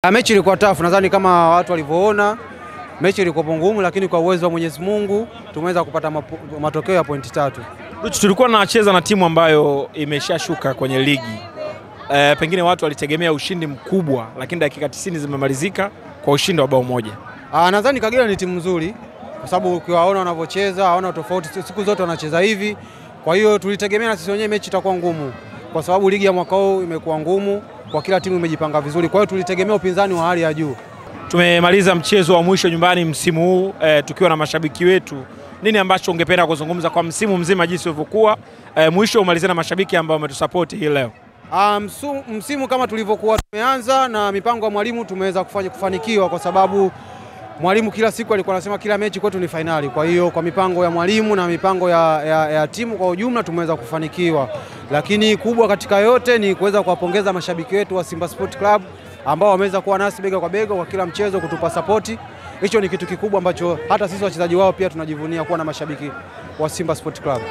Mechi ilikuwa tafu, nadhani kama watu walivyoona. Mechi ilikuwa ngumu, lakini kwa uwezo wa Mwenyezi Mungu tumeweza kupata matokeo ya pointi 3. Tulikuwa tunacheza na timu ambayo imeshashuka kwenye ligi. Pengine watu walitegemea ushindi mkubwa, lakini dakika 90 zimemalizika kwa ushindi wa bao moja. Nadhani Kagera ni timu nzuri kwa sababu ukiwaona wanavyocheza, hawana tofauti, siku zote wanacheza hivi. Kwa hiyo tulitegemea na sisi wenyewe mechi itakuwa ngumu kwa sababu ligi ya mwaka huu imekuwa ngumu, kwa kila timu imejipanga vizuri. Kwa hiyo tulitegemea upinzani wa hali ya juu. Tumemaliza mchezo wa mwisho nyumbani msimu huu tukiwa na mashabiki wetu. Nini ambacho ungependa kuzungumza kwa msimu mzima jinsi ulivyokuwa? Mwisho umalize na mashabiki ambao wametusupport hii leo. Msimu kama tulivyokuwa tumeanza na mipango ya mwalimu tumeweza kufanikiwa kwa sababu mwalimu kila siku alikuwa anasema kila mechi kwetu ni finali. Kwa hiyo kwa mipango ya mwalimu na mipango ya timu kwa ujumla tumeweza kufanikiwa. Lakini kubwa katika yote ni kuweza kuwapongeza mashabiki wetu wa Simba Sport Club ambao wameweza kuwa nasi bega kwa bega kwa kila mchezo kutupa support. Hicho ni kitu kikubwa ambacho hata sisi wachezaji wao pia tunajivunia kuwa na mashabiki wa Simba Sport Club.